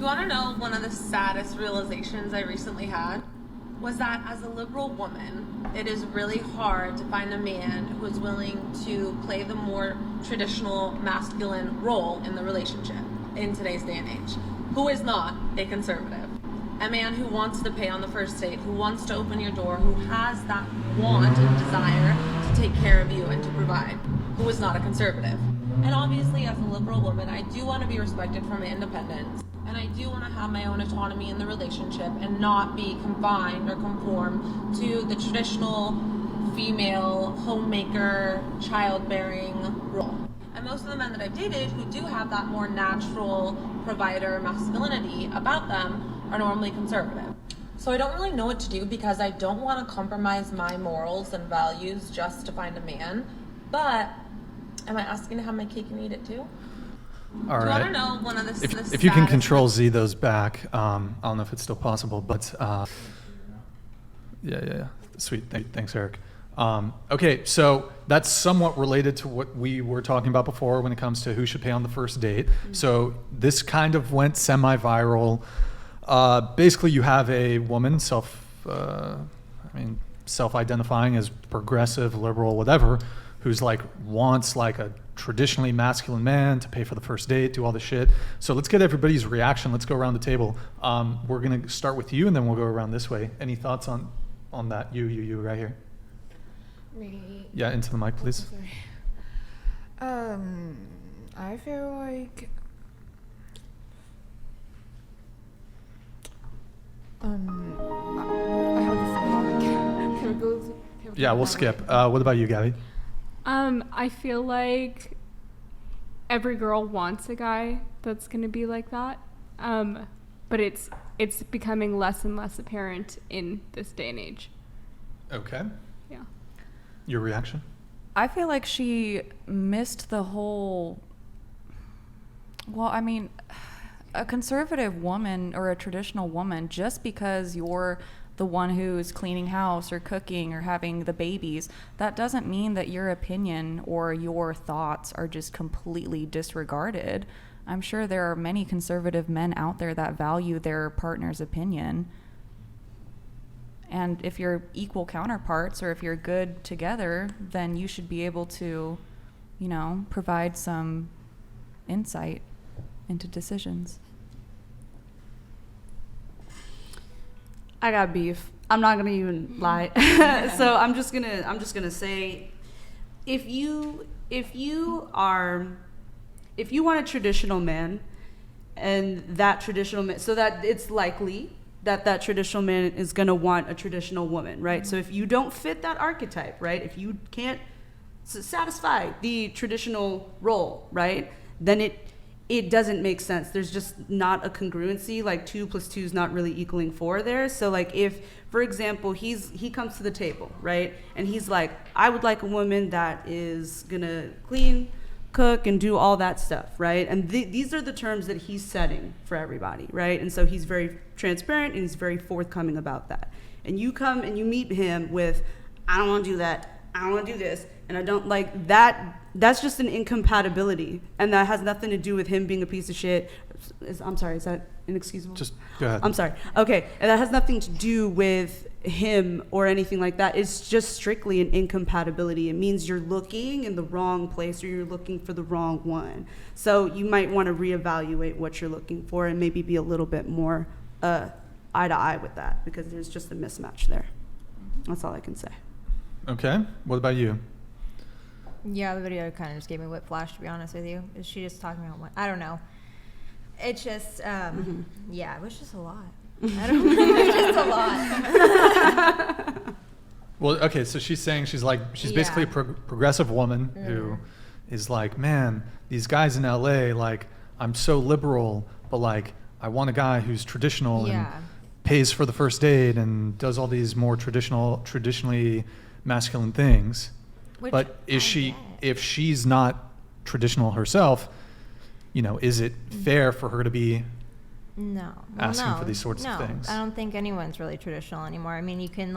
you want to know one of the saddest realizations I recently had? Was that as a liberal woman, it is really hard to find a man who is willing to play the more traditional masculine role in the relationship in today's day and age, who is not a conservative. A man who wants to pay on the first date, who wants to open your door, who has that want and desire to take care of you and to provide, who is not a conservative. And obviously, as a liberal woman, I do want to be respected for my independence. And I do want to have my own autonomy in the relationship and not be confined or conform to the traditional female homemaker, childbearing role. And most of the men that I've dated who do have that more natural provider masculinity about them are normally conservative. So I don't really know what to do because I don't want to compromise my morals and values just to find a man. But am I asking to have my cake and eat it too? All right. Do you want to know one of the if you can control Z those back, I don't know if it's still possible, but yeah. Sweet. Thanks, Eric. Okay, so that's somewhat related to what we were talking about before when it comes to who should pay on the first date. Mm-hmm. So this kind of went semi-viral. Basically, you have a woman self-identifying as progressive, liberal, whatever, who's like wants like a traditionally masculine man to pay for the first date, do all the shit. So let's get everybody's reaction. Let's go around the table. We're gonna start with you, and then we'll go around this way. Any thoughts on that? You right here. Me. Yeah, into the mic, please. I feel like I have this thought. Can we go? Yeah, we'll skip. What about you, Gabby? I feel like every girl wants a guy that's going to be like that. But it's becoming less and less apparent in this day and age. Okay. Yeah. Your reaction? I feel like she missed the whole, well, I mean, a conservative woman or a traditional woman, just because you're the one who's cleaning house or cooking or having the babies, that doesn't mean that your opinion or your thoughts are just completely disregarded. I'm sure there are many conservative men out there that value their partner's opinion. And if you're equal counterparts or if you're good together, then you should be able to, provide some insight into decisions. I got beef. I'm not gonna even lie. So I'm just gonna say, if you want a traditional man, and that traditional man, so that it's likely that traditional man is gonna want a traditional woman, right? Mm-hmm. So if you don't fit that archetype, right? If you can't satisfy the traditional role, right? Then it doesn't make sense. There's just not a congruency. Like 2 + 2 is not really equaling 4 there. So like if, for example, he comes to the table, right? And he's like, I would like a woman that is gonna clean, cook, and do all that stuff, right? And these are the terms that he's setting for everybody, right? And so he's very transparent and he's very forthcoming about that. And you come and you meet him with, I don't want to do that, I don't want to do this, and I don't like that. That's just an incompatibility, and that has nothing to do with him being a piece of shit. I'm sorry, is that inexcusable? Just go ahead. I'm sorry. Okay, and that has nothing to do with him or anything like that. It's just strictly an incompatibility. It means you're looking in the wrong place or you're looking for the wrong one. So you might want to reevaluate what you're looking for and maybe be a little bit more eye to eye with that, because there's just a mismatch there. That's all I can say. Okay. What about you? Yeah, the video kind of just gave me whiplash, to be honest with you. Is she just talking about what? I don't know. It's just, yeah, it was just a lot. I don't know. It was just a lot. Well, okay, so she's saying she's basically a progressive woman who is like, man, these guys in LA, like, I'm so liberal, but like, I want a guy who's traditional and pays for the first date and does all these more traditionally masculine things. But if she's not traditional herself, is it fair for her to be asking for these sorts of things? I don't think anyone's really traditional anymore. I mean, you can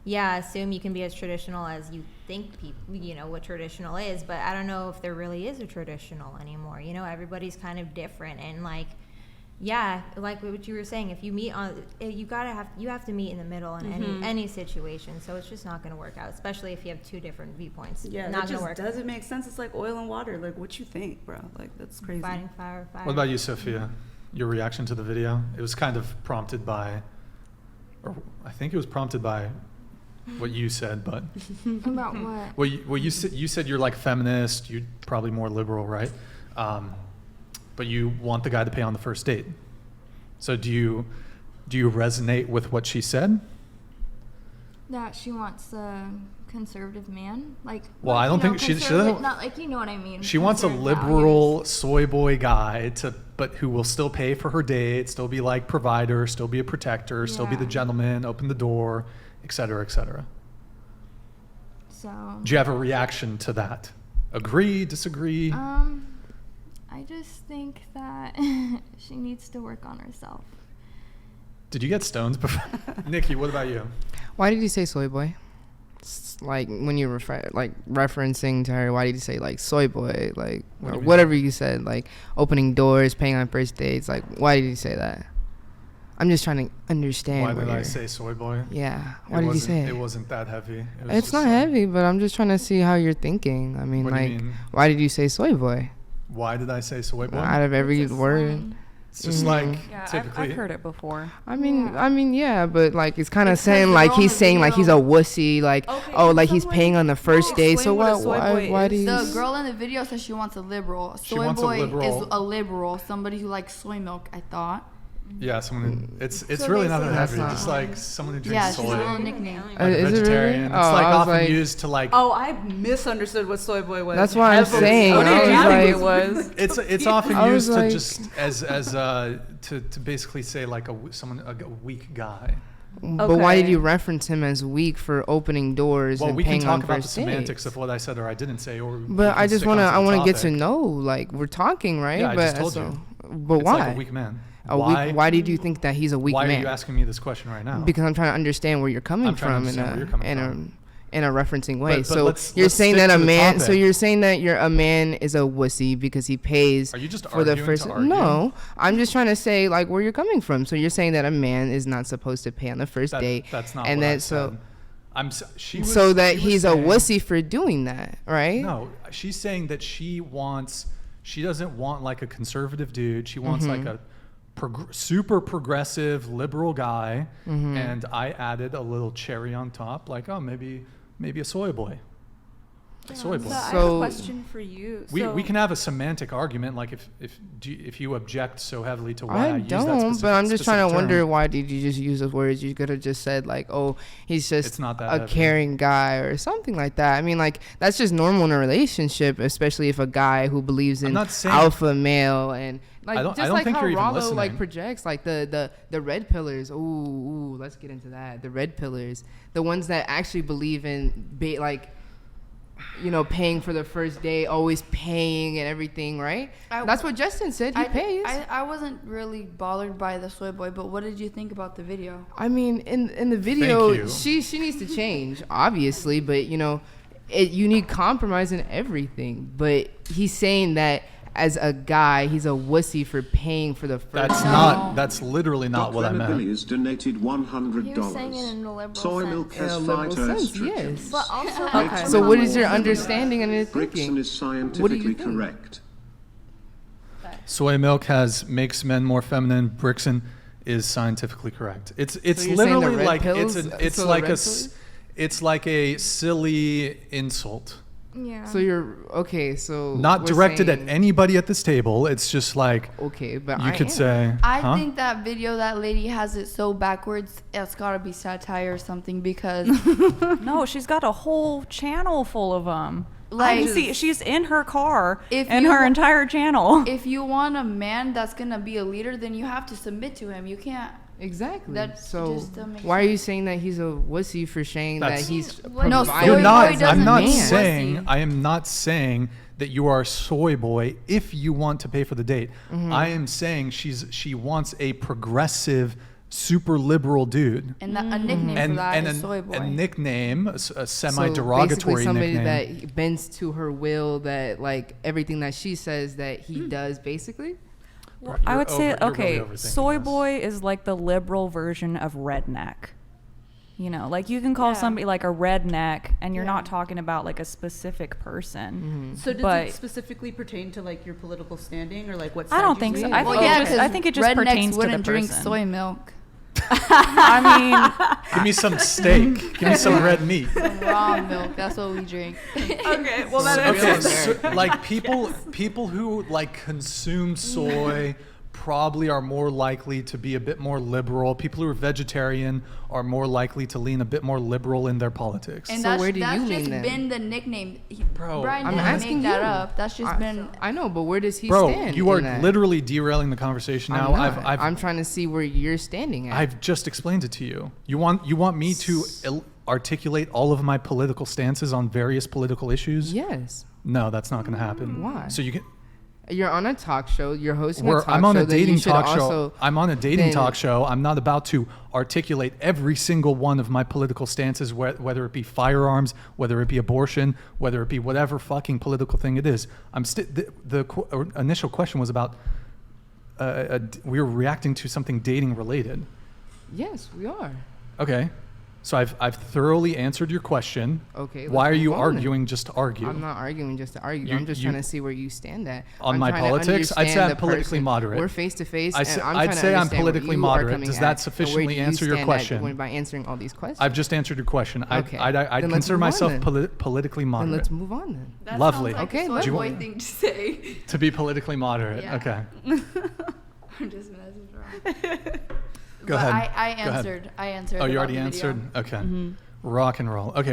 assume you can be as traditional as you think what traditional is, but I don't know if there really is a traditional anymore. Everybody's kind of different, and yeah, like what you were saying, if you meet on, you have to meet in the middle in any situation. So it's just not going to work out, especially if you have two different viewpoints. Yeah, not that going to just work. doesn't make sense. It's like oil and water. Like, what you think, bro? Like, that's crazy. Fighting fire, fire. What about you, Sophia? Your reaction to the video? It was kind of prompted by, or I think it was prompted by what you said, but About what? well, you said you're like feminist. You're probably more liberal, right? But you want the guy to pay on the first date. So do you resonate with what she said? That she wants a conservative man, like. Well, I don't think she doesn't. Not like, you know what I mean. She wants a Conservative liberal values. soy boy guy but who will still pay for her date, still be like provider, still be a protector, still be the Yeah. gentleman, open the door, et cetera, et cetera. So. Do you have a reaction to that? Agree, disagree? I just think that she needs to work on herself. Did you get stones before? Nikki, what about you? Why did you say soy boy? Like when you referencing to her, why did you say like soy boy, like What do or you mean? whatever you said, like opening doors, paying on first dates? Like why did you say that? I'm just trying to understand. Why where did I you're- say soy boy? Yeah. Why did you say it? It wasn't that heavy. It was It's just not like, heavy, but I'm just trying to see how you're thinking. I mean, What do you like, mean? why did you say soy boy? Why did I say soy boy? Out of every It's a word. slang. It's just like Yeah, typically. I've heard it before. I mean, yeah, but like it's kind of It's 'cause saying the like girl in he's the saying like he's a video- wussy, like Okay, oh, can like he's someone- paying on the first no, date. explain So what a why soy boy why is. do you? The girl in the video says she wants a liberal. She Soy wants a boy liberal. is a liberal, somebody who likes soy milk, I thought. Yeah, someone. It's So really they not say that that's heavy. not- Just like someone who drinks Yeah, she's soy. a little nickname. Like a Is it really? vegetarian. It's Oh, like I was often like- used to like. Oh, I misunderstood what soy boy was. That's what I'm Heavily. saying. Okay, I was I think like- it was. It's often I was used to like- just as to basically say like a weak guy. But why did Okay. you reference him as weak for opening doors Well, and we can paying talk on about the first semantics dates? of what I said or I didn't say, or. we But can I just stick want to. onto I the want to get to topic. know. Like we're talking, right? Yeah, I but just told you. But It's why? like a weak man. Why did you think that he's a weak Why man? are you asking me this question right now? Because I'm trying to understand where you're coming I'm trying to from understand where you're coming from. in a referencing way. But so let's you're saying stick that a to the man. So topic. you're saying that a man is a wussy because he pays Are you just for the arguing first. to argue? No, I'm just trying to say like where you're coming from. So you're saying that a man is not supposed to pay on the first date, That's not and what I then so said. She was, so that she was he's a saying- wussy for doing that, right? No, she's saying that she doesn't want like a conservative dude. She wants like a super progressive liberal guy. And I added a little cherry on top, like, oh, maybe a soy boy. A soy boy. So I have a So- question for you. We can have a semantic argument, like if you object so heavily to why I, I use that don't, specific, but I'm just trying to specific wonder term. why did you just use those words? You could have just said like, "Oh, he's just It's not that a heavy. caring guy" or something like that. I mean, like that's just normal in a relationship, especially if a guy who believes in not saying- alpha male and like I don't just like think how you're even Rollo like listening. projects like the red pillars. Ooh, let's get into that. The red pillars, the ones that actually believe in paying for the first day, always paying and everything, right? That's what Justin said. He pays. I wasn't really bothered by the soy boy, but what did you think about the video? I mean, in the video, you. she needs to change, obviously, but you need compromise in everything. But he's saying that as a guy, he's a wussy for paying for the first. That's literally not what I meant. Billy has donated $100. He was saying it in a liberal Soy sense. milk In has a liberal phytoestrogen. sense, yes. But also, Okay. So what is your understanding and your Brixton thinking? is What do you scientifically think? correct. Soy milk makes men more feminine. Brixton is scientifically correct. It's you're saying the literally red like pills- it's so the like red pills? it's like a silly insult. yeah. So you're okay. So Not we're directed saying- at anybody at this table. It's just like Okay, but you I could am. say. I huh? think that video, that lady has it so backwards. It's gotta be satire or something because, No, she's got a whole channel full of them. Like- She's in her car If and you her wa- entire channel. if you want a man that's gonna be a leader, then you have to submit to him. You can't. Exactly. That So just doesn't make why are you sense. saying that he's a wussy for saying that That's- he's No, providing- You're soy not. boy doesn't I'm not mean saying. wussy. I am not saying that you are a soy boy if you want to pay for the date. Mm-hmm. I am saying she wants a progressive, super liberal dude. And a nickname And for that and is soy boy. a nickname, a So semi-derogatory basically somebody nickname. that bends to her will, that like everything that she says that he does, basically. Well, I would say, you're okay, really overthinking soy this. boy is like the liberal version of redneck. You know, like you can call somebody like a redneck, and you're not talking about like a specific person. So does But it specifically pertain to like your political standing or like what? I side don't you think so. lean? I think, I think it just rednecks pertains to the wouldn't drink person. soy milk. I Give me some steak. Give me some red meat. Raw milk. That's what we drink. Okay, well that Okay, is so, like people who like consume soy probably are more likely to be a bit more liberal. People who are vegetarian are more likely to lean a bit more liberal in their politics. And So that's, where do that's you just lean then? been the nickname. Bro, Brian I'm didn't asking make that you. up. That's just been. I know, but where does he Bro, stand? you are in that? literally derailing the conversation now. I'm not. I've I'm trying to see where you're standing at. I've just explained it to you. You want me to articulate all of my political stances on various political issues? Yes. No, that's not going to happen. Why? So you can. You're on a talk show. You're hosting a talk show. I'm on a then you dating should talk show. also I'm on a dating then- talk show. I'm not about to articulate every single one of my political stances, whether it be firearms, whether it be abortion, whether it be whatever fucking political thing it is. The initial question was about we were reacting to something dating related. Yes, we are. Okay. So I've thoroughly answered your question. Okay. Why let's are you move on then. arguing just to argue? I'm not arguing just to argue. You- I'm just you- trying to see where you stand at. On I'm my trying to politics? I'd say understand I'm the politically person. moderate. We're face to face, I and say- I'm I'd trying to say I'm understand where politically you are moderate. coming Does at, that and where sufficiently do you answer your stand at question? by answering all these questions. I've just answered your question. Okay. I'd Then let's consider move on myself then. politically Then moderate. let's move on then. That Lovely. Sounds like Okay, a let's- soy Do you boy want- thing to say. To be politically moderate. Yeah. Okay. I'm just messing around. Go But ahead. I Go ahead. answered. I answered. Oh, you about already the video. answered? Okay. Rock and roll. Okay.